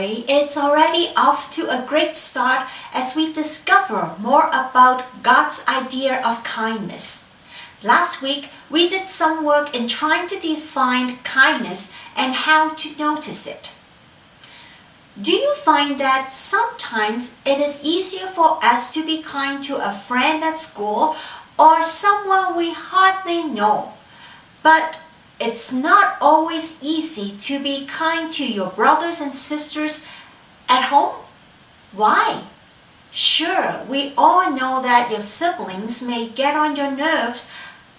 February, it's already off to a great start as we discover more about God's idea of kindness. Last week, we did some work in trying to define kindness and how to notice it. Do you find that sometimes it is easier for us to be kind to a friend at school or someone we hardly know? But it's not always easy to be kind to your brothers and sisters at home. Why? Sure, we all know that your siblings may get on your nerves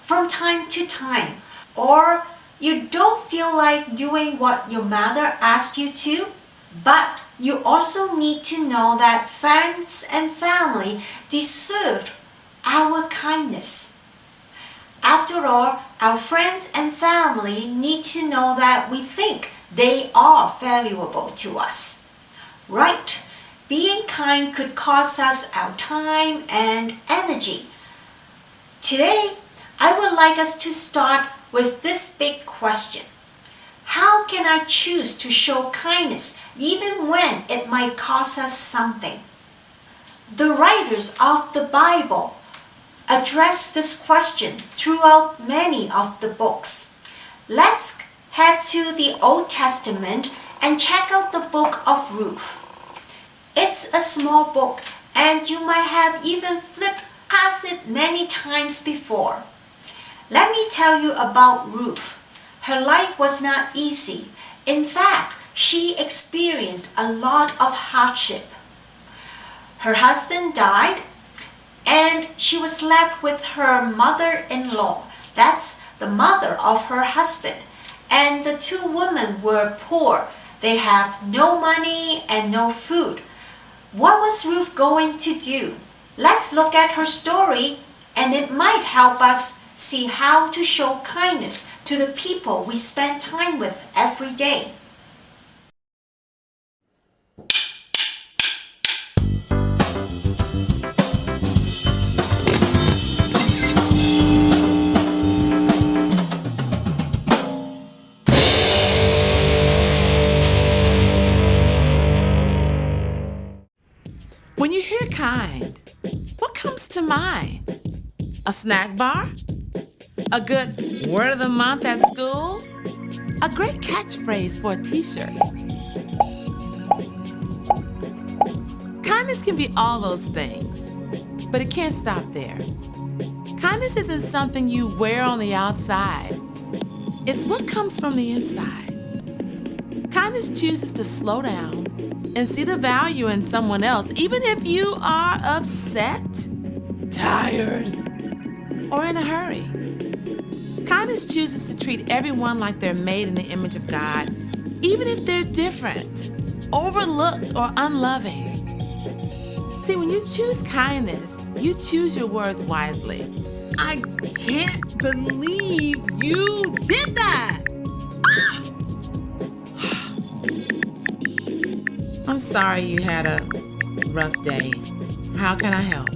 from time to time, or you don't feel like doing what your mother asked you to, but you also need to know that friends and family deserve our kindness. After all, our friends and family need to know that we think they are valuable to us. Right? Being kind could cost us our time and energy. Today, I would like us to start with this big question. How can I choose to show kindness even when it might cost us something? The writers of the Bible address this question throughout many of the books. Let's head to the Old Testament and check out the book of Ruth. It's a small book and you might have even flipped past it many times before. Let me tell you about Ruth. Her life was not easy. In fact, she experienced a lot of hardship. Her husband died, and she was left with her mother-in-law. That's the mother of her husband. And the two women were poor. They have no money and no food. What was Ruth going to do? Let's look at her story, and it might help us see how to show kindness to the people we spend time with every day. When you hear kind, what comes to mind? A snack bar? A good word of the month at school? A great catchphrase for a t-shirt? Kindness can be all those things, but it can't stop there. Kindness isn't something you wear on the outside. It's what comes from the inside. Kindness chooses to slow down and see the value in someone else, even if you are upset, tired, or in a hurry. Kindness chooses to treat everyone like they're made in the image of God, even if they're different, overlooked, or unloving. See, when you choose kindness, you choose your words wisely. I can't believe you did that! I'm sorry you had a rough day. How can I help?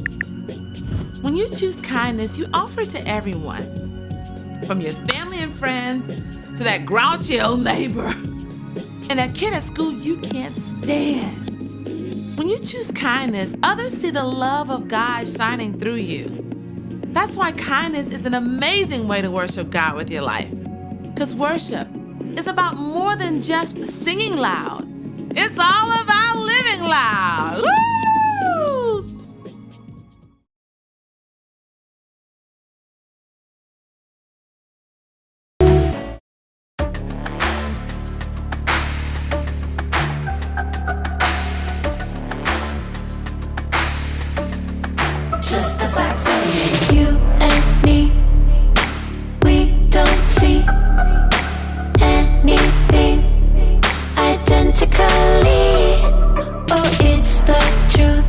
When you choose kindness, you offer it to everyone, from your family and friends to that grouchy old neighbor and that kid at school you can't stand. When you choose kindness, others see the love of God shining through you. That's why kindness is an amazing way to worship God with your life. Because worship is about more than just singing loud. It's all about living loud. Woo! Just the facts of it. You and me, we don't see anything identically. Oh, it's the truth.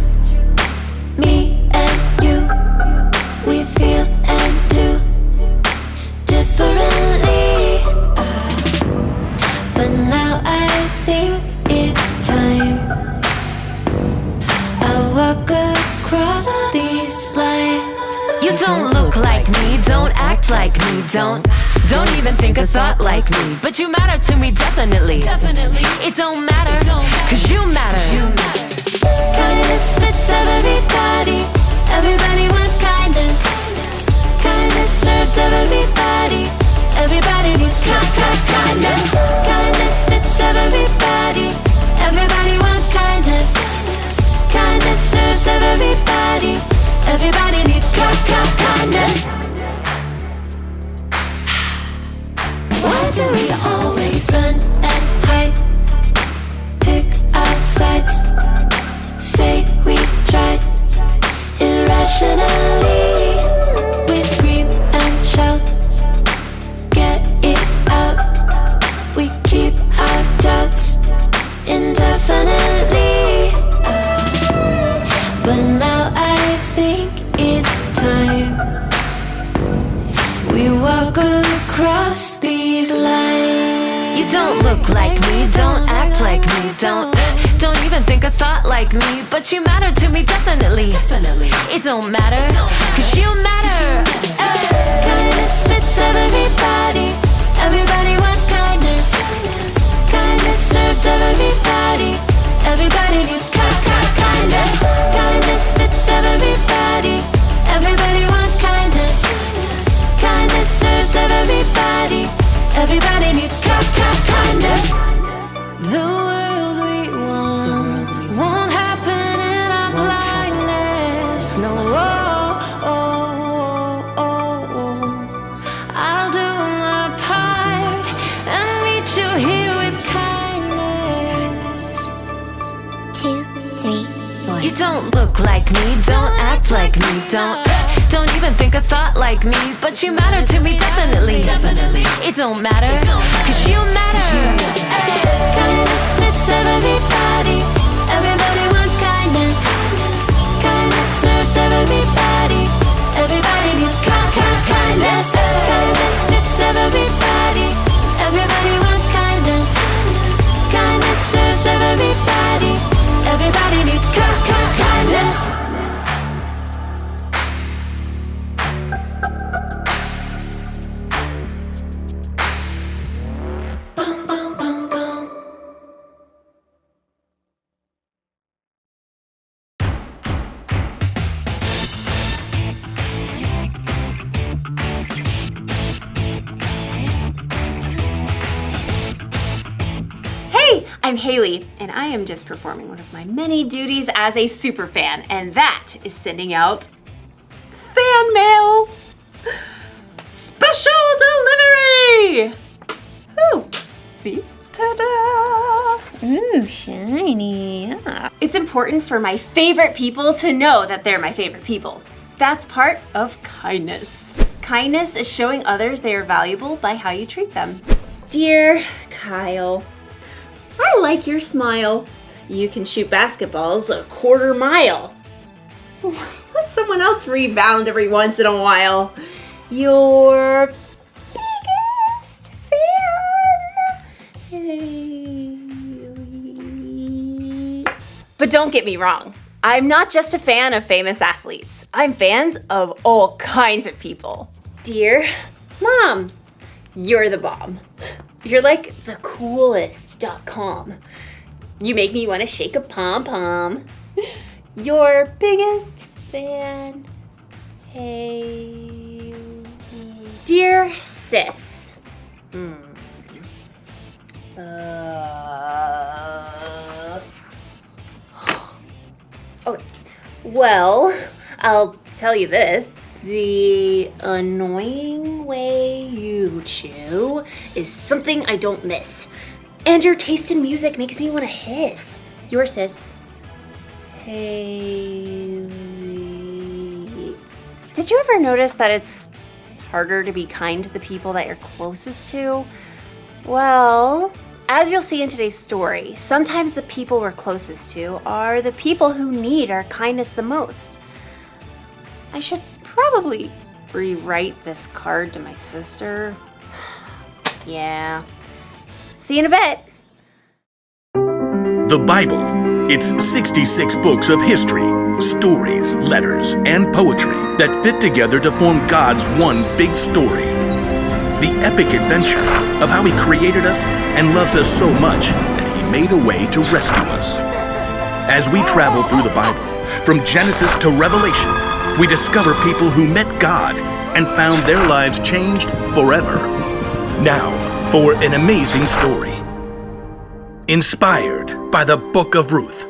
Me and you, we feel and do differently. But now I think it's time I walk across these lines. You don't look like me, don't act like me, don't Don't even think a thought like me, but you matter to me definitely. It don't matter, cause you matter. Kindness fits everybody. Everybody wants kindness. Kindness serves everybody. Everybody needs kindness. Kindness fits everybody. Everybody wants kindness. Kindness serves everybody. Everybody needs kindness. Why do we always run and hide? Pick our sides. Say we tried. Irrationally, we scream and shout. Get it out. We keep our doubts indefinitely. But now I think it's time we walk across these lines. You don't look like me, don't act like me, don't even think a thought like me, but you matter to me definitely. It don't matter, cause you matter. Kindness fits everybody. Everybody wants kindness. Kindness serves everybody. Everybody needs kindness. Kindness fits everybody. Everybody wants kindness. Kindness serves everybody. Everybody needs kindness. The world we want won't happen in our blindness. No, I'll do my part and meet you here with kindness. 2, 3, 4. You don't look like me, don't act like me, don't even think a thought like me, but you matter to me definitely. It don't matter, cause you matter. Kindness fits everybody. Everybody wants kindness. Kindness serves everybody. Everybody needs kindness. Kindness fits everybody. Everybody wants kindness. Kindness serves everybody. Everybody needs kindness. Boom, boom, boom, boom. Hey, I'm Haley, and I am just performing one of my many duties as a super fan, and that is sending out fan mail! Special delivery! Ooh, see? Ta-da! Ooh, shiny. Yeah. It's important for my favorite people to know that they're my favorite people. That's part of kindness. Kindness is showing others they are valuable by how you treat them. Dear Kyle, I like your smile. You can shoot basketballs a 1/4 mile. Let someone else rebound every once in a while. Your biggest fan. But don't get me wrong. I'm not just a fan of famous athletes. I'm fans of all kinds of people. Dear Mom, you're the bomb. You're like the coolest.com. You make me want to shake a pom-pom. Your biggest fan, Haley. Dear sis. Okay. Well, I'll tell you this. The annoying way you chew is something I don't miss. And your taste in music makes me want to hiss. Your sis, Haley. Did you ever notice that it's harder to be kind to the people that you're closest to? Well, as you'll see in today's story, sometimes the people we're closest to are the people who need our kindness the most. I should probably rewrite this card to my sister. Yeah. See you in a bit. The Bible. It's 66 books of history, stories, letters, and poetry that fit together to form God's one big story. the epic adventure of how He created us and loves us so much that He made a way to rescue us. As we travel through the Bible, from Genesis to Revelation, we discover people who met God and found their lives changed forever. Now, for an amazing story. Inspired by the Book of Ruth.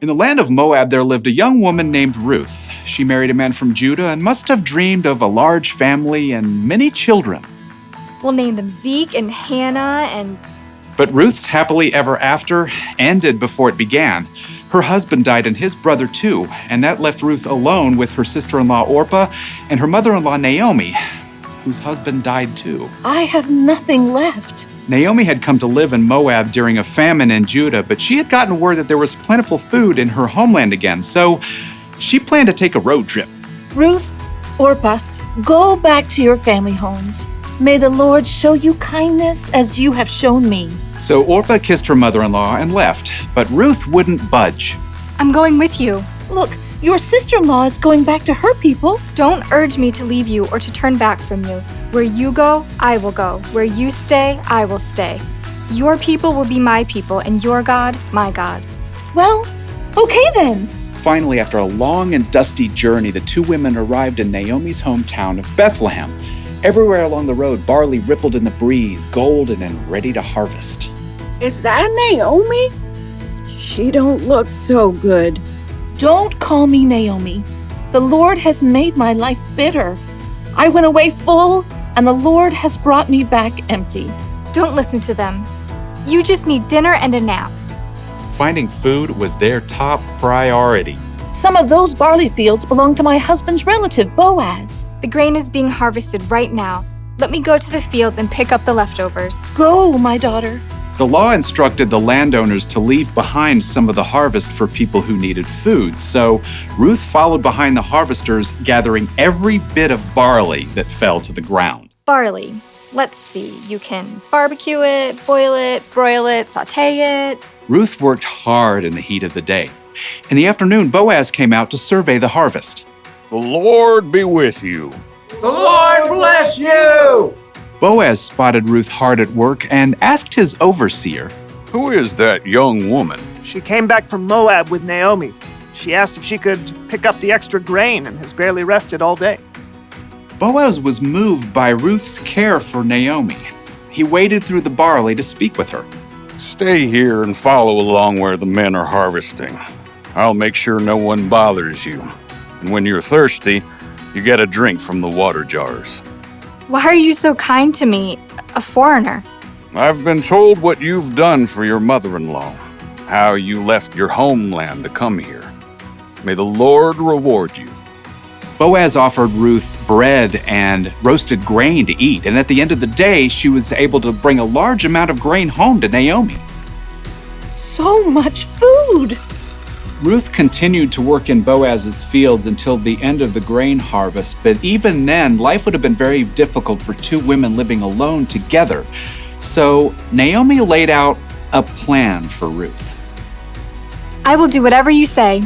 In the land of Moab, there lived a young woman named Ruth. She married a man from Judah and must have dreamed of a large family and many children. We'll name them Zeke and Hannah and... But Ruth's happily ever after ended before it began. Her husband died and his brother too, and that left Ruth alone with her sister-in-law Orpah and her mother-in-law Naomi, whose husband died too. I have nothing left. Naomi had come to live in Moab during a famine in Judah, but she had gotten word that there was plentiful food in her homeland again, so she planned to take a road trip. Ruth, Orpah, go back to your family homes. May the Lord show you kindness as you have shown me. So Orpah kissed her mother-in-law and left, but Ruth wouldn't budge. I'm going with you. Look, your sister-in-law is going back to her people. Don't urge me to leave you or to turn back from you. Where you go, I will go. Where you stay, I will stay. Your people will be my people, and your God, my God. Well, okay then. Finally, after a long and dusty journey, the two women arrived in Naomi's hometown of Bethlehem. Everywhere along the road, barley rippled in the breeze, golden and ready to harvest. Is that Naomi? She don't look so good. Don't call me Naomi. The Lord has made my life bitter. I went away full, and the Lord has brought me back empty. Don't listen to them. You just need dinner and a nap. Finding food was their top priority. Some of those barley fields belong to my husband's relative, Boaz. The grain is being harvested right now. Let me go to the fields and pick up the leftovers. Go, my daughter. The law instructed the landowners to leave behind some of the harvest for people who needed food, so Ruth followed behind the harvesters, gathering every bit of barley that fell to the ground. Barley. Let's see. You can barbecue it, boil it, broil it, sauté it. Ruth worked hard in the heat of the day. In the afternoon, Boaz came out to survey the harvest. The Lord be with you. The Lord bless you! Boaz spotted Ruth hard at work and asked his overseer, Who is that young woman? She came back from Moab with Naomi. She asked if she could pick up the extra grain and has barely rested all day. Boaz was moved by Ruth's care for Naomi. He waded through the barley to speak with her. Stay here and follow along where the men are harvesting. I'll make sure no one bothers you. And when you're thirsty, you get a drink from the water jars. Why are you so kind to me, a foreigner? I've been told what you've done for your mother-in-law, how you left your homeland to come here. May the Lord reward you. Boaz offered Ruth bread and roasted grain to eat, and at the end of the day, she was able to bring a large amount of grain home to Naomi. So much food! Ruth continued to work in Boaz's fields until the end of the grain harvest, but even then, life would have been very difficult for two women living alone together. So Naomi laid out a plan for Ruth. I will do whatever you say.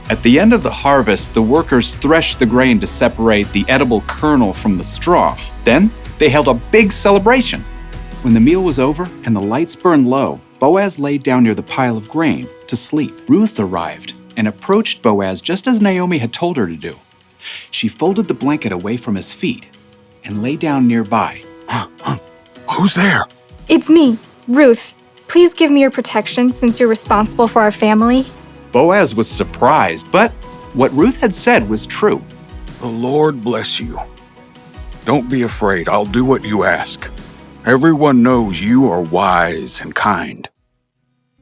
At the end of the harvest, the workers threshed the grain to separate the edible kernel from the straw. Then they held a big celebration. When the meal was over and the lights burned low, Boaz laid down near the pile of grain to sleep. Ruth arrived and approached Boaz just as Naomi had told her to do. She folded the blanket away from his feet and lay down nearby. Who's there? It's me, Ruth. Please give me your protection since you're responsible for our family. Boaz was surprised, but what Ruth had said was true. The Lord bless you. Don't be afraid. I'll do what you ask. Everyone knows you are wise and kind.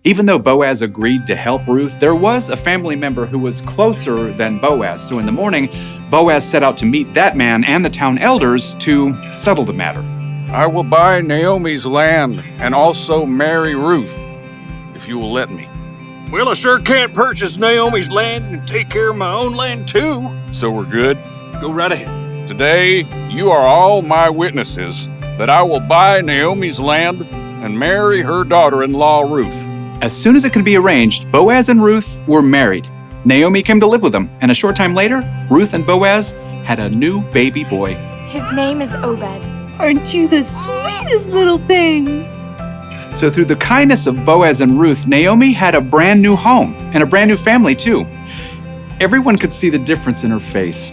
Even though Boaz agreed to help Ruth, there was a family member who was closer than Boaz. So in the morning, Boaz set out to meet that man and the town elders to settle the matter. I will buy Naomi's land and also marry Ruth, if you will let me. Well, I sure can't purchase Naomi's land and take care of my own land too. So we're good? Go right ahead. Today, you are all my witnesses that I will buy Naomi's land and marry her daughter-in-law, Ruth. As soon as it could be arranged, Boaz and Ruth were married. Naomi came to live with them, and a short time later, Ruth and Boaz had a new baby boy. His name is Obed. Aren't you the sweetest little thing? So through the kindness of Boaz and Ruth, Naomi had a brand new home and a brand new family too. Everyone could see the difference in her face.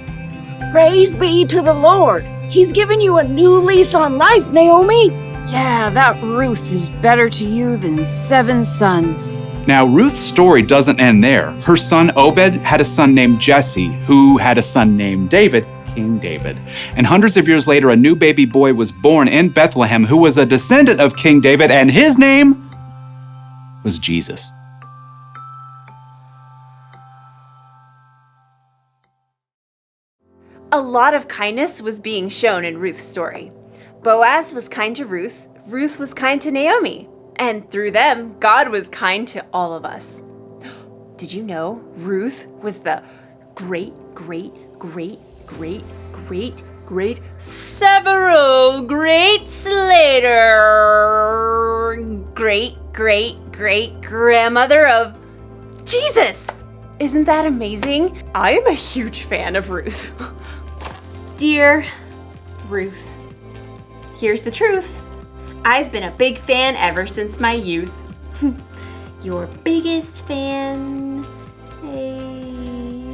Praise be to the Lord. He's given you a new lease on life, Naomi. Yeah, that Ruth is better to you than 7 sons. Now, Ruth's story doesn't end there. Her son Obed had a son named Jesse, who had a son named David, King David. And hundreds of years later, a new baby boy was born in Bethlehem who was a descendant of King David, and his name was Jesus. A lot of kindness was being shown in Ruth's story. Boaz was kind to Ruth, Ruth was kind to Naomi, and through them, God was kind to all of us. Did you know Ruth was the several greats later great grandmother of Jesus? Isn't that amazing? I am a huge fan of Ruth. Dear Ruth, here's the truth. I've been a big fan ever since my youth. Your biggest fan, Haley.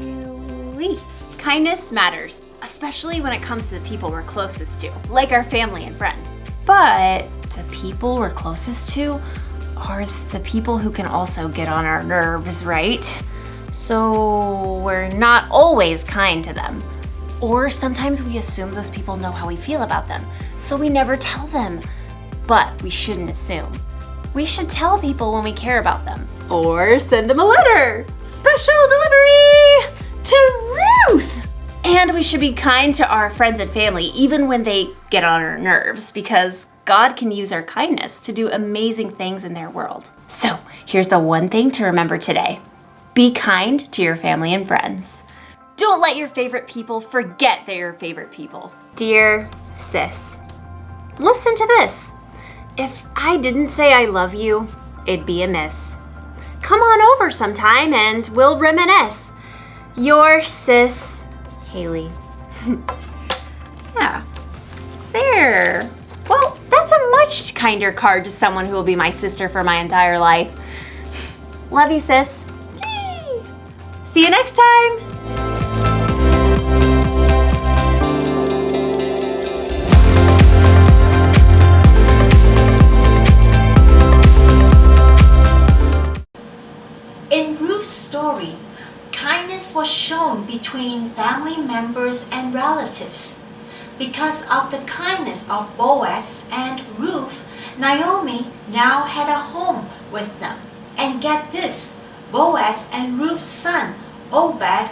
Kindness matters, especially when it comes to the people we're closest to, like our family and friends. But the people we're closest to are the people who can also get on our nerves, right? So we're not always kind to them. Or sometimes we assume those people know how we feel about them, so we never tell them. But we shouldn't assume. We should tell people when we care about them. Or send them a letter. Special delivery to Ruth! And we should be kind to our friends and family even when they get on our nerves, because God can use our kindness to do amazing things in their world. So here's the one thing to remember today. Be kind to your family and friends. Don't let your favorite people forget they're your favorite people. Dear sis, listen to this. If I didn't say I love you, it'd be amiss. Come on over sometime and we'll reminisce. Your sis, Haley. Yeah, there. Well, that's a much kinder card to someone who will be my sister for my entire life. Love you, sis. Yay. See you next time. In Ruth's story, kindness was shown between family members and relatives. Because of the kindness of Boaz and Ruth, Naomi now had a home with them. And get this, Boaz and Ruth's son, Obed,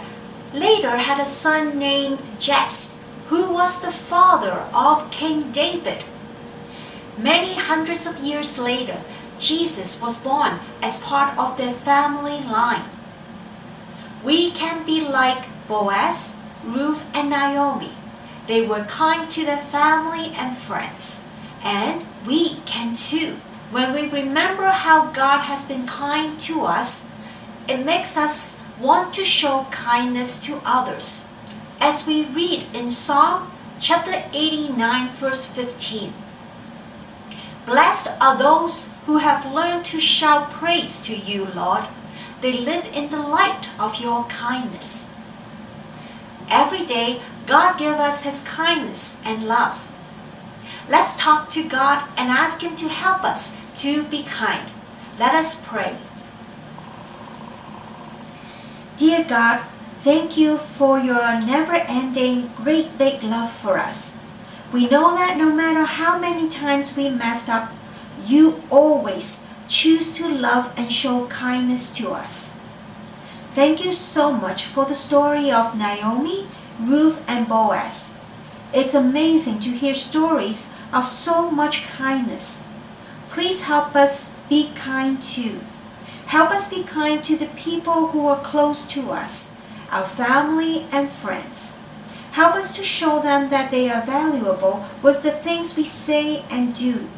later had a son named Jesse, who was the father of King David. Many hundreds of years later, Jesus was born as part of their family line. We can be like Boaz, Ruth, and Naomi. They were kind to their family and friends. And we can too. When we remember how God has been kind to us, it makes us want to show kindness to others. As we read in Psalm chapter 89, verse 15. Blessed are those who have learned to shout praise to you, Lord. They live in the light of your kindness. Every day, God gives us His kindness and love. Let's talk to God and ask Him to help us to be kind. Let us pray. Dear God, thank you for your never-ending, great big love for us. We know that no matter how many times we messed up, you always choose to love and show kindness to us. Thank you so much for the story of Naomi, Ruth, and Boaz. It's amazing to hear stories of so much kindness. Please help us be kind too. Help us be kind to the people who are close to us, our family and friends. Help us to show them that they are valuable with the things we say and do.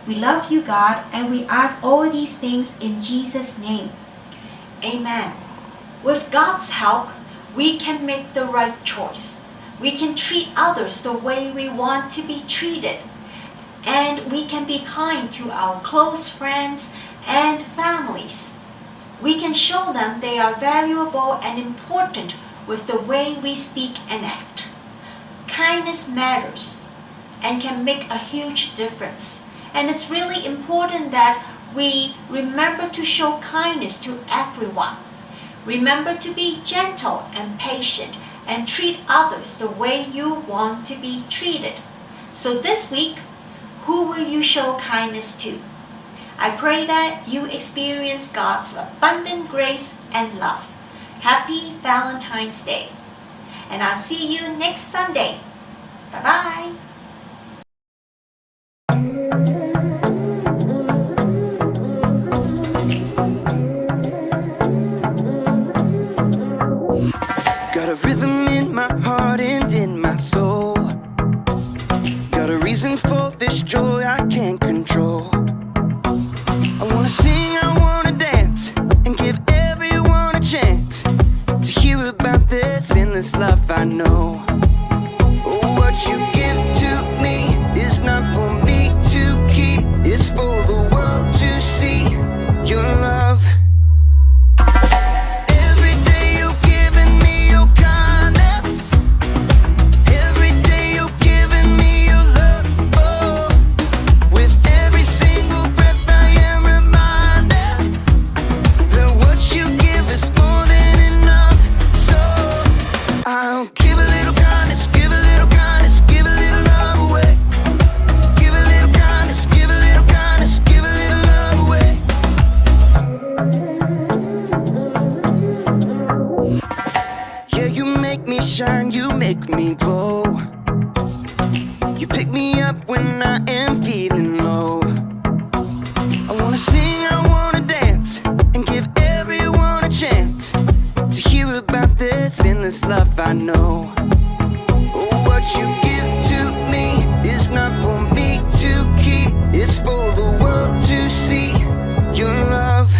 We love you, God, and we ask all these things in Jesus' name. Amen. With God's help, we can make the right choice. We can treat others the way we want to be treated. And we can be kind to our close friends and families. We can show them they are valuable and important with the way we speak and act. Kindness matters and can make a huge difference. And it's really important that we remember to show kindness to everyone. Remember to be gentle and patient and treat others the way you want to be treated. So this week, who will you show kindness to? I pray that you experience God's abundant grace and love. Happy Valentine's Day. And I'll see you next Sunday. Bye-bye. Got a rhythm in my heart and in my soul. Got a reason for this joy I can't control. I wanna sing, I wanna dance, and give everyone a chance to hear about this endless love I know. Oh, what you give to me is not for me to keep. It's for the world to see your love. Shine, you make me glow. You pick me up when I am feeling low. I wanna sing, I wanna dance, and give everyone a chance to hear about this endless love I know. Oh, what you give to me is not for me to keep. It's for the world to see your love.